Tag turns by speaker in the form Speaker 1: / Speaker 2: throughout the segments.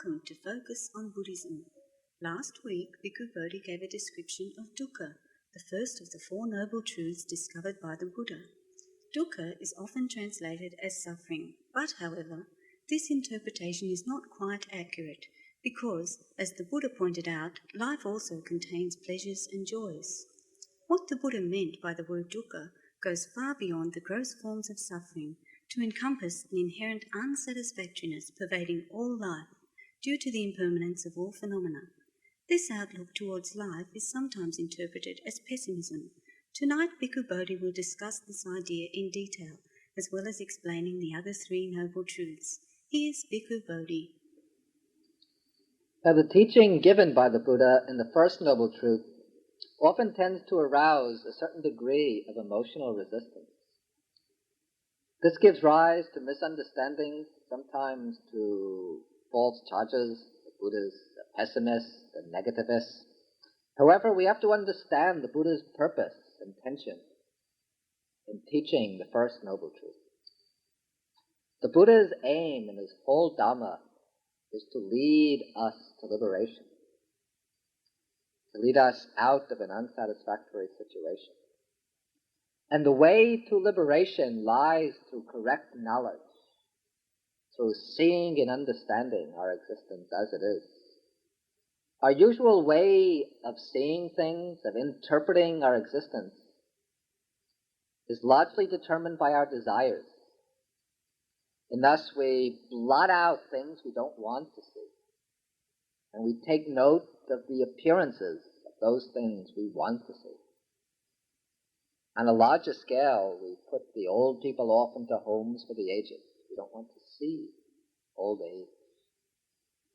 Speaker 1: welcome to Focus on Buddhism. Last week, Bhikkhu Bodhi gave a description of Duḥkha, the first of the Four Noble Truths discovered by the Buddha. Duḥkha is often translated as suffering, but however, this interpretation is not quite accurate because, as the Buddha pointed out, life also contains pleasures and joys. What the Buddha meant by the word Duḥkha goes far beyond the gross forms of suffering to encompass an inherent unsatisfactoriness pervading all life due to the impermanence of all phenomena. This outlook towards life is sometimes interpreted as pessimism. Tonight, Bhikkhu Bodhi will discuss this idea in detail, as well as explaining the other three noble truths. Here's Bhikkhu Bodhi.
Speaker 2: Now, the teaching given by the Buddha in the first noble truth often tends to arouse a certain degree of emotional resistance. This gives rise to misunderstandings, sometimes to false charges. The Buddha's a pessimist, a negativist. However, we have to understand the Buddha's purpose, intention, in teaching the first noble truth. The Buddha's aim in his whole Dhamma is to lead us to liberation, to lead us out of an unsatisfactory situation. And the way to liberation lies through correct knowledge, through seeing and understanding our existence as it is. Our usual way of seeing things, of interpreting our existence, is largely determined by our desires. And thus we blot out things we don't want to see. And we take note of the appearances of those things we want to see. On a larger scale, we put the old people off into homes for the aged. We don't want to see old age.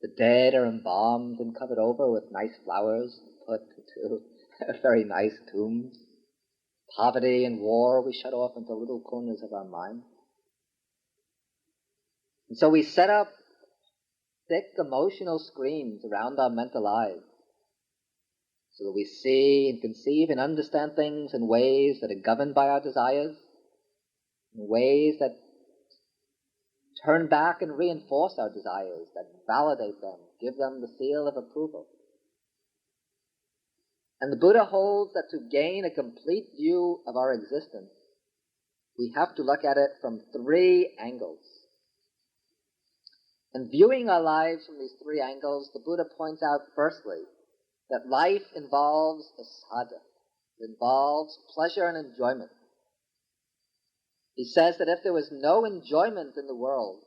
Speaker 2: The dead are embalmed and covered over with nice flowers and put into very nice tombs. Poverty and war we shut off into little corners of our mind. And so we set up thick emotional screens around our mental eyes so that we see and conceive and understand things in ways that are governed by our desires, in ways that turn back and reinforce our desires, that validate them, give them the seal of approval. And the Buddha holds that to gain a complete view of our existence, we have to look at it from three angles. And viewing our lives from these three angles, the Buddha points out firstly that life involves a sadha. It involves pleasure and enjoyment. He says that if there was no enjoyment in the world,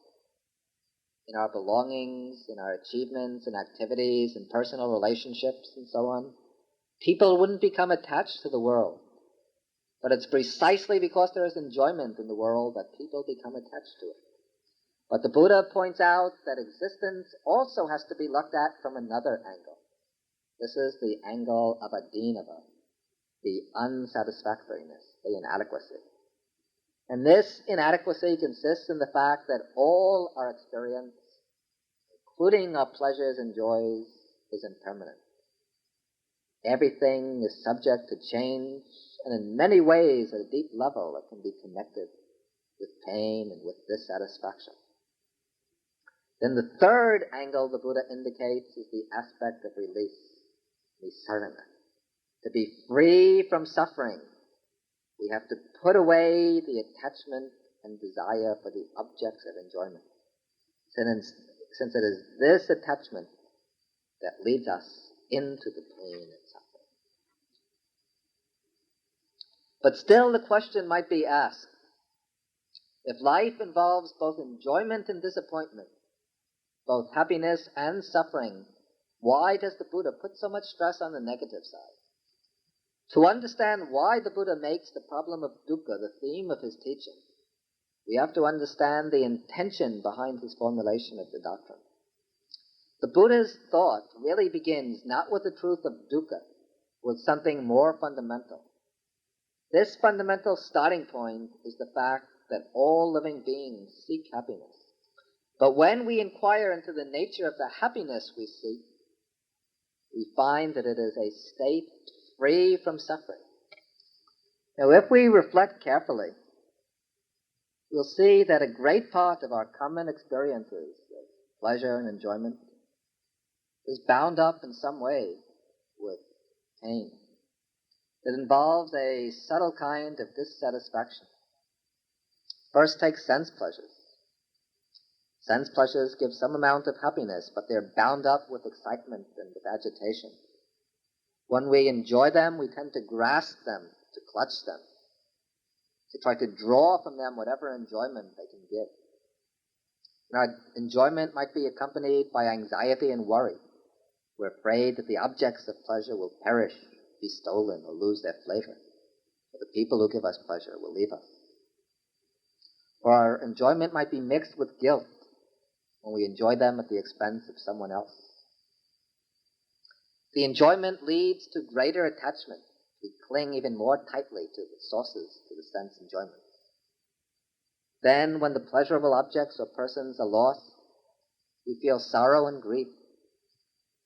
Speaker 2: in our belongings, in our achievements and activities and personal relationships and so on, people wouldn't become attached to the world. But it's precisely because there is enjoyment in the world that people become attached to it. But the Buddha points out that existence also has to be looked at from another angle. This is the angle of adinava, the unsatisfactoriness, the inadequacy. And this inadequacy consists in the fact that all our experience, including our pleasures and joys, is impermanent. Everything is subject to change, and in many ways, at a deep level, it can be connected with pain and with dissatisfaction. Then the third angle the Buddha indicates is the aspect of release, nisarana. To be free from suffering, we have to put away the attachment and desire for the objects of enjoyment, since it is this attachment that leads us into the pain and suffering. But still the question might be asked, if life involves both enjoyment and disappointment, both happiness and suffering, why does the Buddha put so much stress on the negative side? To understand why the Buddha makes the problem of dukkha the theme of his teaching, we have to understand the intention behind his formulation of the doctrine. The Buddha's thought really begins not with the truth of dukkha, with something more fundamental. This fundamental starting point is the fact that all living beings seek happiness. But when we inquire into the nature of the happiness we seek, we find that it is a state free from suffering. Now, if we reflect carefully, we'll see that a great part of our common experiences of pleasure and enjoyment is bound up in some way with pain. It involves a subtle kind of dissatisfaction. First, take sense pleasures. Sense pleasures give some amount of happiness, but they're bound up with excitement and with agitation. When we enjoy them, we tend to grasp them, to clutch them, to try to draw from them whatever enjoyment they can give. Now, enjoyment might be accompanied by anxiety and worry. We're afraid that the objects of pleasure will perish, be stolen, or lose their flavor. Or the people who give us pleasure will leave us. Or our enjoyment might be mixed with guilt when we enjoy them at the expense of someone else. The enjoyment leads to greater attachment. We cling even more tightly to the sources, to the sense enjoyment. Then, when the pleasurable objects or persons are lost, we feel sorrow and grief.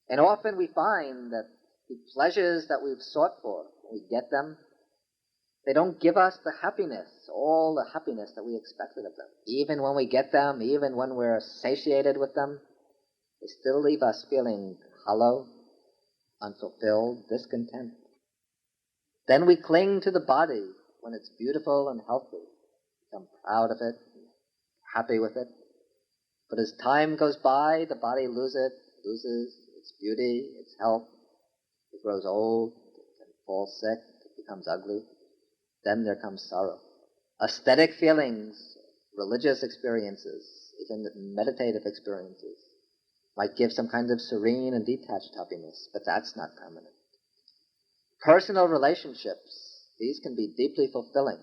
Speaker 2: And often we find that the pleasures that we've sought for, when we get them, they don't give us the happiness, all the happiness that we expected of them. Even when we get them, even when we're satiated with them, they still leave us feeling hollow, unfulfilled, discontent. Then we cling to the body when it's beautiful and healthy, become proud of it, happy with it. But as time goes by, the body loses its beauty, its health. It grows old, it can fall sick, it becomes ugly. Then there comes sorrow. Aesthetic feelings, religious experiences, even meditative experiences might give some kind of serene and detached happiness, but that's not permanent. Personal relationships, these can be deeply fulfilling,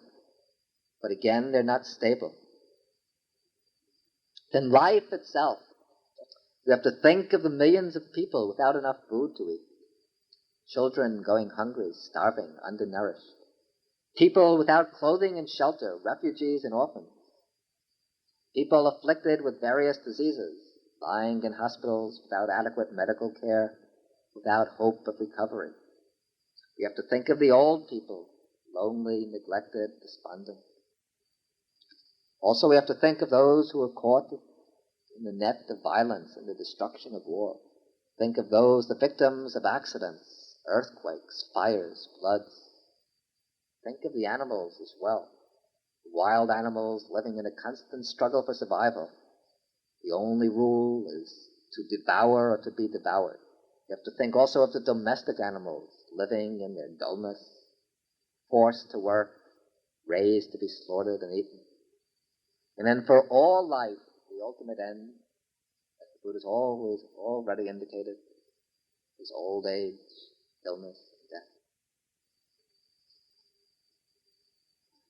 Speaker 2: but again, they're not stable. Then life itself, we have to think of the millions of people without enough food to eat. Children going hungry, starving, undernourished. People without clothing and shelter, refugees and orphans. People afflicted with various diseases, lying in hospitals without adequate medical care, without hope of recovery. We have to think of the old people, lonely, neglected, despondent. Also, we have to think of those who are caught in the net of violence and the destruction of war. Think of those, the victims of accidents, earthquakes, fires, floods. Think of the animals as well. Wild animals living in a constant struggle for survival. The only rule is to devour or to be devoured. You have to think also of the domestic animals living in their dullness, forced to work, raised to be slaughtered and eaten. And then for all life, the ultimate end, as the Buddha has always already indicated, is old age, illness, and death.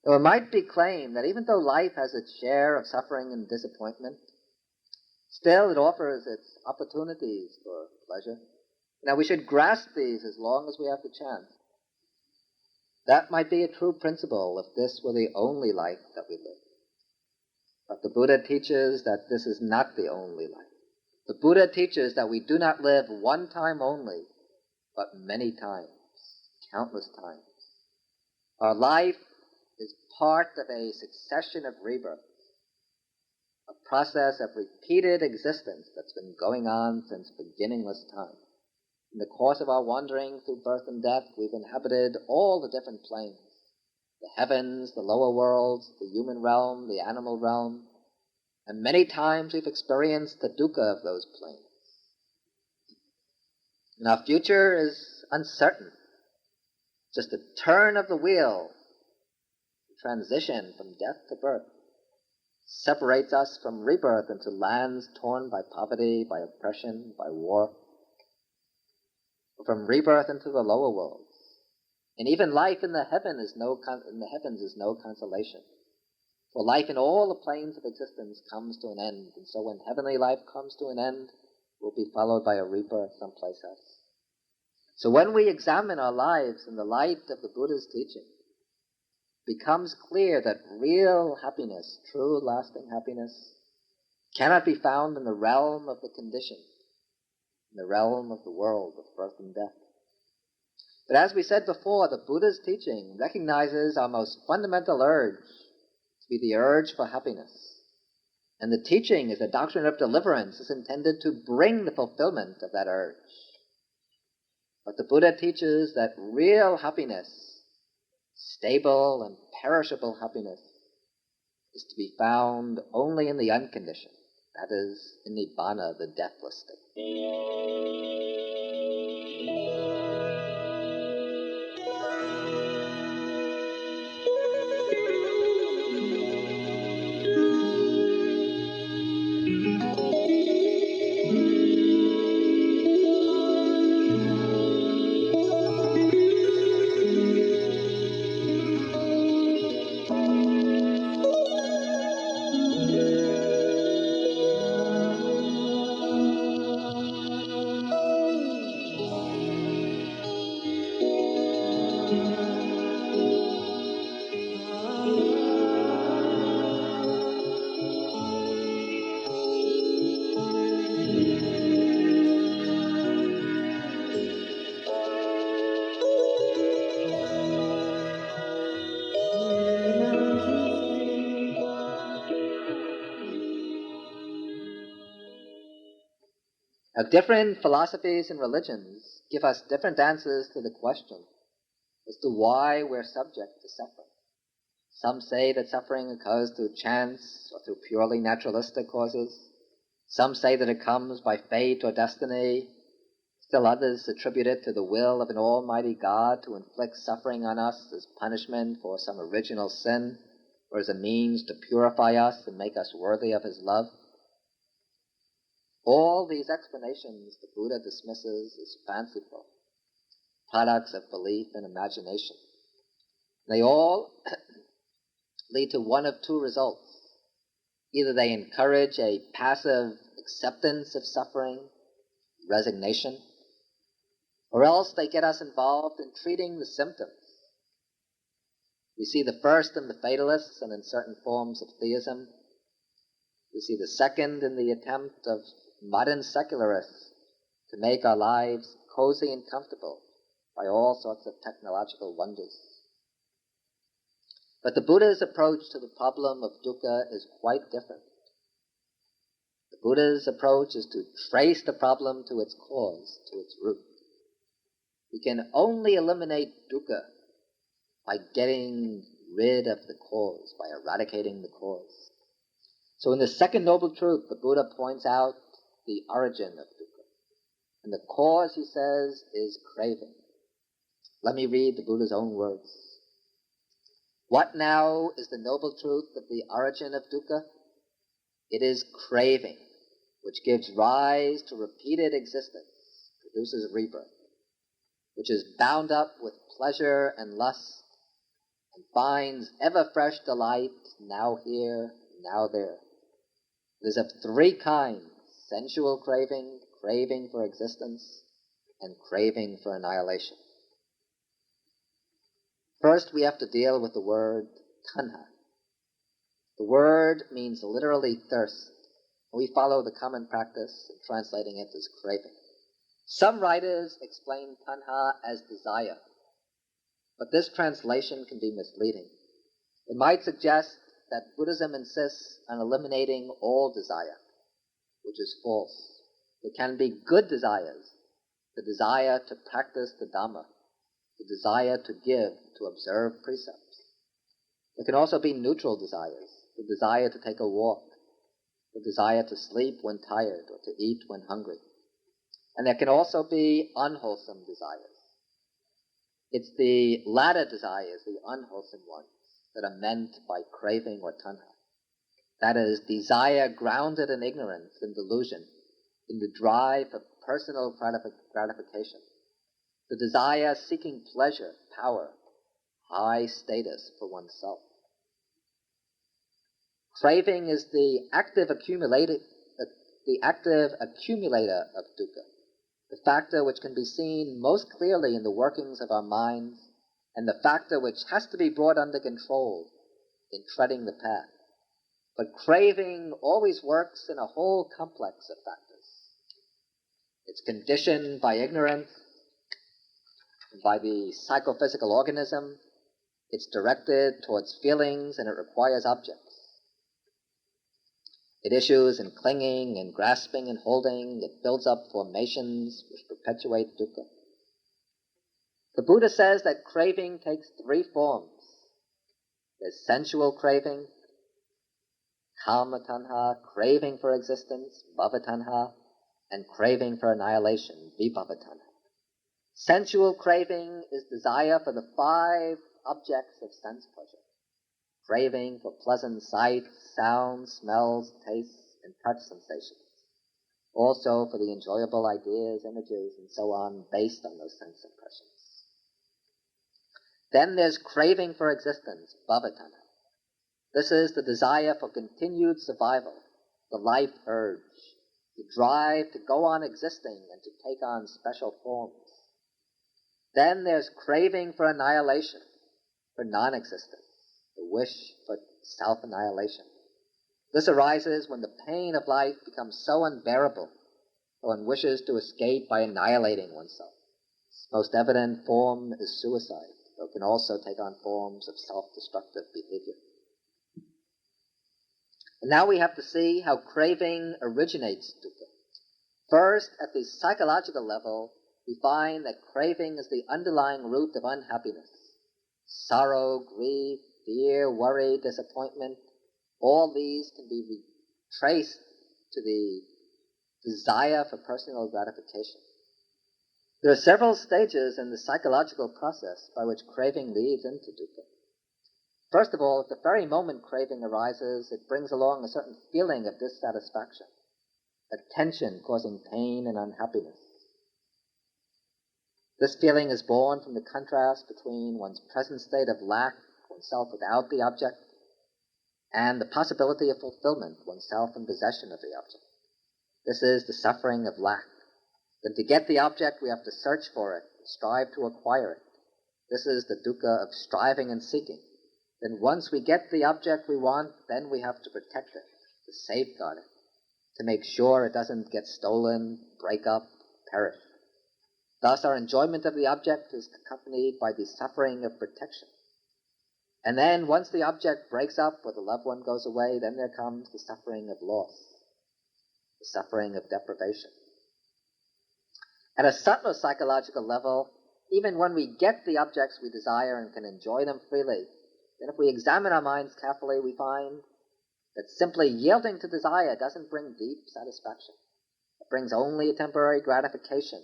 Speaker 2: Now, it might be claimed that even though life has its share of suffering and disappointment, still it offers its opportunities for pleasure. Now, we should grasp these as long as we have the chance. That might be a true principle if this were the only life that we live. But the Buddha teaches that this is not the only life. The Buddha teaches that we do not live one time only, but many times, countless times. Our life is part of a succession of rebirths, a process of repeated existence that's been going on since beginningless time. In the course of our wandering through birth and death, we've inhabited all the different planes, the heavens, the lower worlds, the human realm, the animal realm, and many times we've experienced the dukkha of those planes. And our future is uncertain. Just a turn of the wheel, the transition from death to birth, separates us from rebirth into lands torn by poverty, by oppression, by war, from rebirth into the lower worlds. And even life in the heavens is no consolation. For life in all the planes of existence comes to an end, and so when heavenly life comes to an end, will be followed by a rebirth someplace else. So when we examine our lives in the light of the Buddha's teaching, it becomes clear that real happiness, true lasting happiness, cannot be found in the realm of the conditioned, in the realm of the world of birth and death. But as we said before, the Buddha's teaching recognizes our most fundamental urge to be the urge for happiness. And the teaching is the doctrine of deliverance is intended to bring the fulfillment of that urge. But the Buddha teaches that real happiness, stable and perishable happiness, is to be found only in the unconditioned, that is, in Nibbana, the deathless state. Now, different philosophies and religions give us different answers to the question as to why we're subject to suffering. Some say that suffering occurs through chance or through purely naturalistic causes. Some say that it comes by fate or destiny. Still others attribute it to the will of an almighty God to inflict suffering on us as punishment for some original sin or as a means to purify us and make us worthy of his love. All these explanations the Buddha dismisses as fanciful, products of belief and imagination. They all lead to one of two results. Either they encourage a passive acceptance of suffering, resignation, or else they get us involved in treating the symptoms. We see the first in the fatalists and in certain forms of theism. We see the second in the attempt of modern secularists to make our lives cozy and comfortable by all sorts of technological wonders. But the Buddha's approach to the problem of dukkha is quite different. The Buddha's approach is to trace the problem to its cause, to its root. We can only eliminate dukkha by getting rid of the cause, by eradicating the cause. So in the second noble truth, the Buddha points out the origin of dukkha. And the cause, he says, is craving. Let me read the Buddha's own words. What now is the noble truth of the origin of dukkha? It is craving, which gives rise to repeated existence, produces rebirth, which is bound up with pleasure and lust, and finds ever fresh delight, now here, now there. It is of three kinds: sensual craving, craving for existence, and craving for annihilation. First, we have to deal with the word tanha. The word means literally thirst. We follow the common practice in translating it as craving. Some writers explain tanha as desire, but this translation can be misleading. It might suggest that Buddhism insists on eliminating all desire, which is false. There can be good desires, the desire to practice the Dhamma, the desire to give, to observe precepts. There can also be neutral desires, the desire to take a walk, the desire to sleep when tired or to eat when hungry. And there can also be unwholesome desires. It's the latter desires, the unwholesome ones, that are meant by craving or tanha. That is, desire grounded in ignorance and delusion, in the drive for personal gratification. The desire seeking pleasure, power, high status for oneself. Craving is the active accumulator of dukkha, the factor which can be seen most clearly in the workings of our minds, and the factor which has to be brought under control in treading the path. But craving always works in a whole complex of factors. It's conditioned by ignorance, by the psychophysical organism. It's directed towards feelings, and it requires objects. It issues in clinging and grasping and holding. It builds up formations which perpetuate dukkha. The Buddha says that craving takes three forms. There's sensual craving, kama tanha, craving for existence, bhava tanha, and craving for annihilation, vibhava tanha. Sensual craving is desire for the five objects of sense pleasure. Craving for pleasant sights, sounds, smells, tastes, and touch sensations. Also for the enjoyable ideas, images, and so on based on those sense impressions. Then there's craving for existence, bhavatana. This is the desire for continued survival, the life urge, the drive to go on existing and to take on special forms. Then there's craving for annihilation, for non-existence, the wish for self-annihilation. This arises when the pain of life becomes so unbearable that one wishes to escape by annihilating oneself. Its most evident form is suicide, though it can also take on forms of self-destructive behavior. And now we have to see how craving originates dukkha. First, at the psychological level, we find that craving is the underlying root of unhappiness. Sorrow, grief, fear, worry, disappointment, all these can be traced to the desire for personal gratification. There are several stages in the psychological process by which craving leads into dukkha. First of all, at the very moment craving arises, it brings along a certain feeling of dissatisfaction, a tension causing pain and unhappiness. This feeling is born from the contrast between one's present state of lack, oneself without the object, and the possibility of fulfillment, oneself in possession of the object. This is the suffering of lack. Then to get the object, we have to search for it, and strive to acquire it. This is the dukkha of striving and seeking. Then once we get the object we want, then we have to protect it, to safeguard it, to make sure it doesn't get stolen, break up, perish. Thus our enjoyment of the object is accompanied by the suffering of protection. And then once the object breaks up or the loved one goes away, then there comes the suffering of loss, the suffering of deprivation. At a subtler psychological level, even when we get the objects we desire and can enjoy them freely, then if we examine our minds carefully, we find that simply yielding to desire doesn't bring deep satisfaction. It brings only a temporary gratification,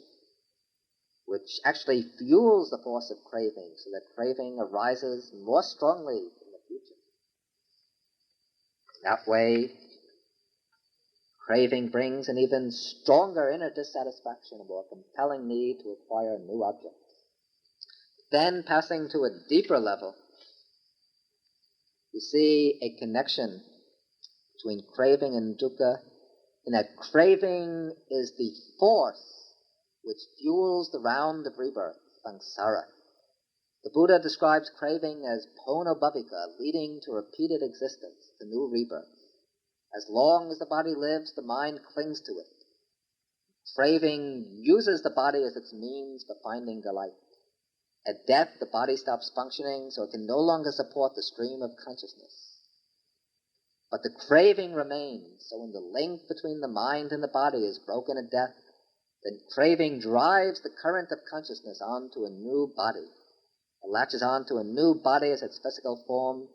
Speaker 2: which actually fuels the force of craving, so that craving arises more strongly in the future. That way, craving brings an even stronger inner dissatisfaction, a more compelling need to acquire new objects. Then, passing to a deeper level, we see a connection between craving and dukkha, in that craving is the force which fuels the round of rebirth, samsara. The Buddha describes craving as ponobhavika, leading to repeated existence, to new rebirth. As long as the body lives, the mind clings to it. Craving uses the body as its means for finding delight. At death, the body stops functioning, so it can no longer support the stream of consciousness. But the craving remains, so when the link between the mind and the body is broken at death, then craving drives the current of consciousness onto a new body. It latches onto a new body as its physical form,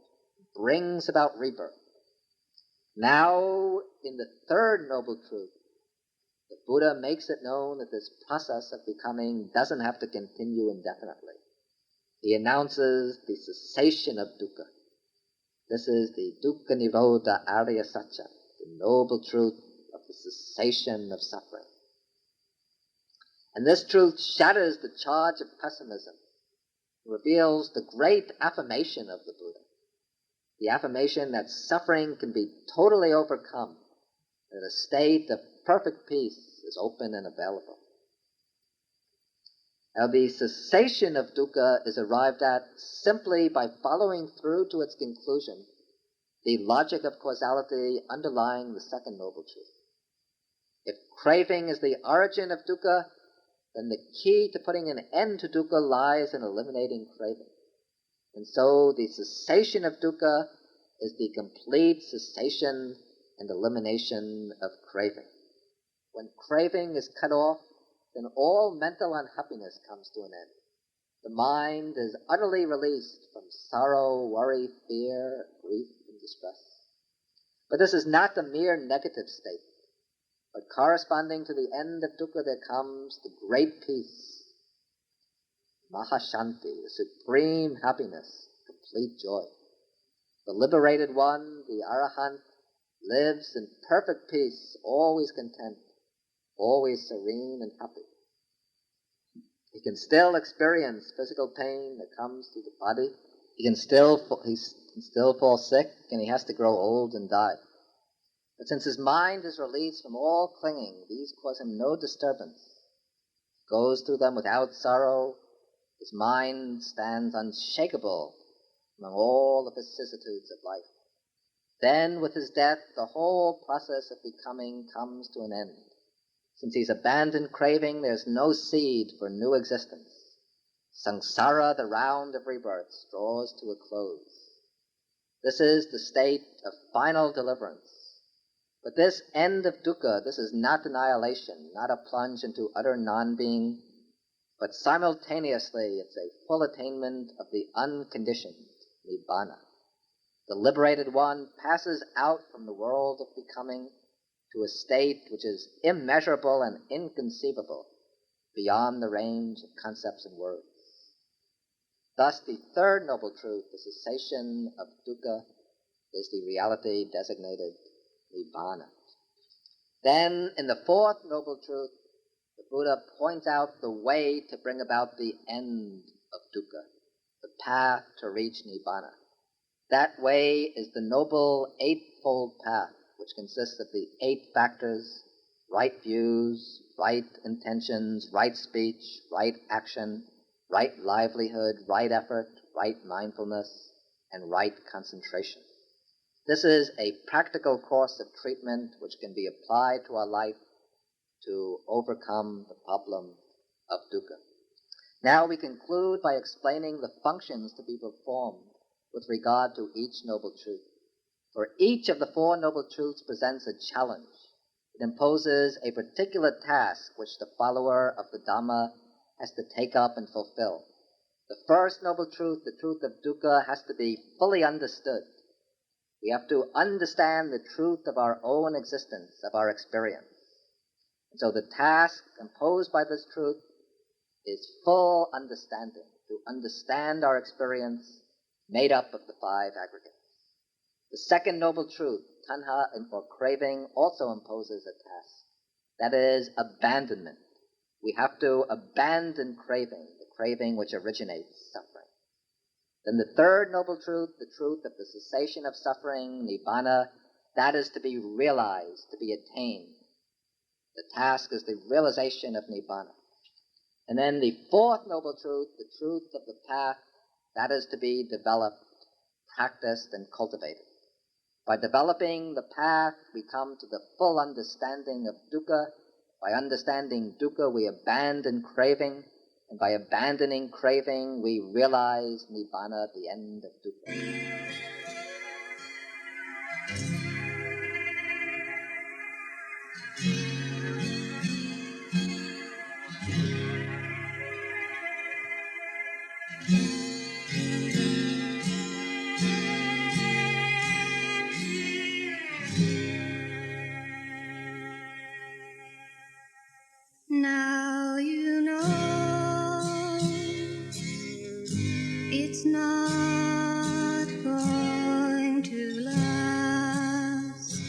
Speaker 2: brings about rebirth. Now, in the third noble truth, the Buddha makes it known that this process of becoming doesn't have to continue indefinitely. He announces the cessation of dukkha. This is the dukkha nirodha arya satya, the noble truth of the cessation of suffering. And this truth shatters the charge of pessimism, reveals the great affirmation of the Buddha, the affirmation that suffering can be totally overcome, that a state of perfect peace is open and available. Now, the cessation of dukkha is arrived at simply by following through to its conclusion the logic of causality underlying the second noble truth. If craving is the origin of dukkha, then the key to putting an end to dukkha lies in eliminating craving. And so the cessation of dukkha is the complete cessation and elimination of craving. When craving is cut off, then all mental unhappiness comes to an end. The mind is utterly released from sorrow, worry, fear, grief, and distress. But this is not a mere negative state, but corresponding to the end of dukkha there comes the great peace, mahashanti, the supreme happiness, complete joy. The liberated one, the arahant, lives in perfect peace, always content, always serene and happy. He can still experience physical pain that comes to the body. He can still fall sick, and he has to grow old and die. But since his mind is released from all clinging, these cause him no disturbance. He goes through them without sorrow. His mind stands unshakable among all the vicissitudes of life. Then, with his death, the whole process of becoming comes to an end. Since he's abandoned craving, there's no seed for new existence. Samsara, the round of rebirth, draws to a close. This is the state of final deliverance. But this end of dukkha, this is not annihilation, not a plunge into utter non-being, but simultaneously it's a full attainment of the unconditioned nibbana. The liberated one passes out from the world of becoming to a state which is immeasurable and inconceivable, beyond the range of concepts and words. Thus, the third noble truth, the cessation of dukkha, is the reality designated nibbana. Then, in the fourth noble truth, the Buddha points out the way to bring about the end of dukkha, the path to reach nibbana. That way is the noble eightfold path, which consists of the 8 factors: right views, right intentions, right speech, right action, right livelihood, right effort, right mindfulness, and right concentration. This is a practical course of treatment which can be applied to our life to overcome the problem of dukkha. Now we conclude by explaining the functions to be performed with regard to each noble truth. For each of the 4 noble truths presents a challenge. It imposes a particular task which the follower of the Dhamma has to take up and fulfill. The first noble truth, the truth of dukkha, has to be fully understood. We have to understand the truth of our own existence, of our experience. And so the task imposed by this truth is full understanding, to understand our experience made up of the 5 aggregates. The second noble truth, tanha, or craving, also imposes a task. That is abandonment. We have to abandon craving, the craving which originates suffering. Then the third noble truth, the truth of the cessation of suffering, nibbana, that is to be realized, to be attained. The task is the realization of nibbana. And then the fourth noble truth, the truth of the path, that is to be developed, practiced, and cultivated. By developing the path, we come to the full understanding of dukkha. By understanding dukkha, we abandon craving. And by abandoning craving, we realize nibbana, the end of dukkha.
Speaker 1: Now you know it's not going to last.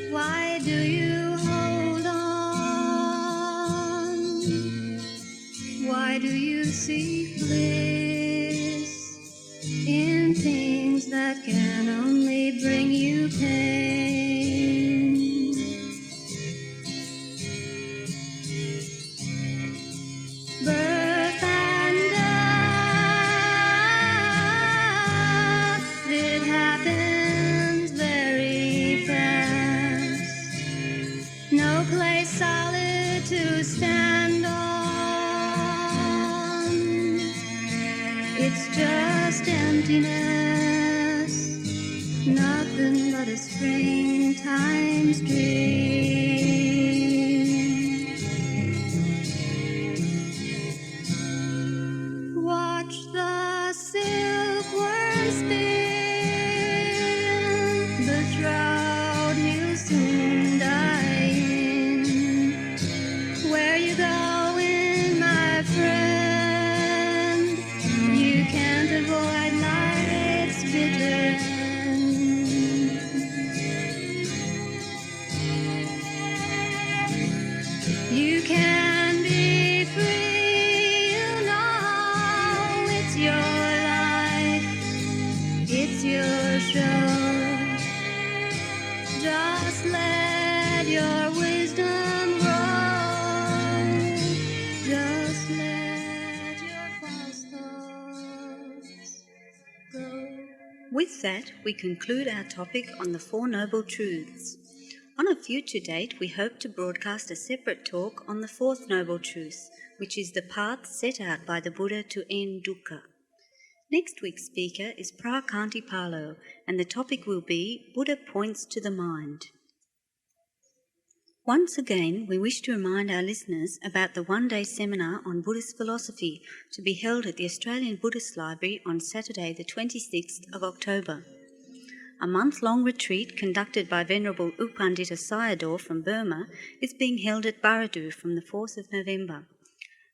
Speaker 1: Why do you hold on? Why do you seek bliss in things that can only bring you pain? Birth and death, it happens very fast. No place solid to stand on. It's just emptiness, nothing but a springtime's dream. Watch the silkworm spin, the shroud he'll soon die in. Where you going, my friend? You can't avoid life's bitter end. You can be free, you know. It's your life, it's your show. Just let your wisdom grow. Just let your false thoughts go. With that, we conclude our topic on the Four Noble Truths. On a future date, we hope to broadcast a separate talk on the Fourth Noble Truth, which is the path set out by the Buddha to end dukkha. Next week's speaker is Prakanti Palo, and the topic will be Buddha Points to the Mind. Once again, we wish to remind our listeners about the one-day seminar on Buddhist philosophy to be held at the Australian Buddhist Library on Saturday the 26th of October. A month-long retreat conducted by Venerable U Pandita Sayadaw from Burma is being held at Baradu from the 4th of November.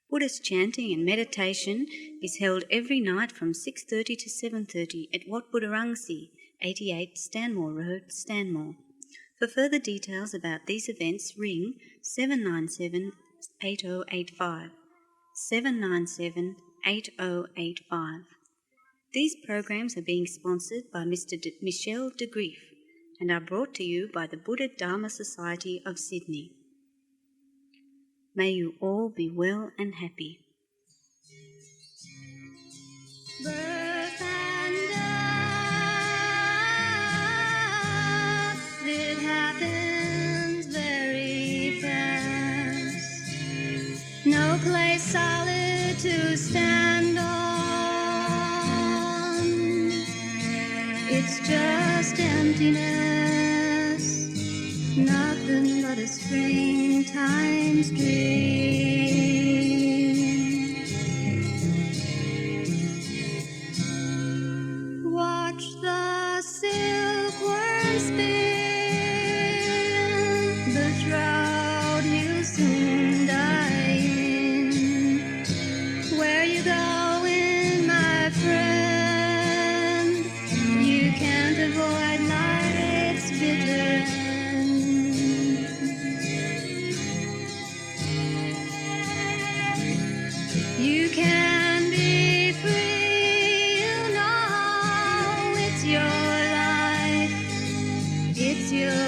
Speaker 1: Buddhist chanting and meditation is held every night from 6:30 to 7:30 at Wat Buddharangsi, 88 Stanmore Road, Stanmore. For further details about these events, ring 797-8085, 797-8085. These programs are being sponsored by Mr. Michel de Grief and are brought to you by the Buddha Dharma Society of Sydney. May you all be well and happy. Birth and death, it happens very fast. No place solid to stand on. It's just emptiness, nothing but a springtime's dream. Watch the silkworm spin, the shroud he'll soon die in. Where you going, my friend? You can't avoid life's bitter end. You can be free, you know. It's your life, it's your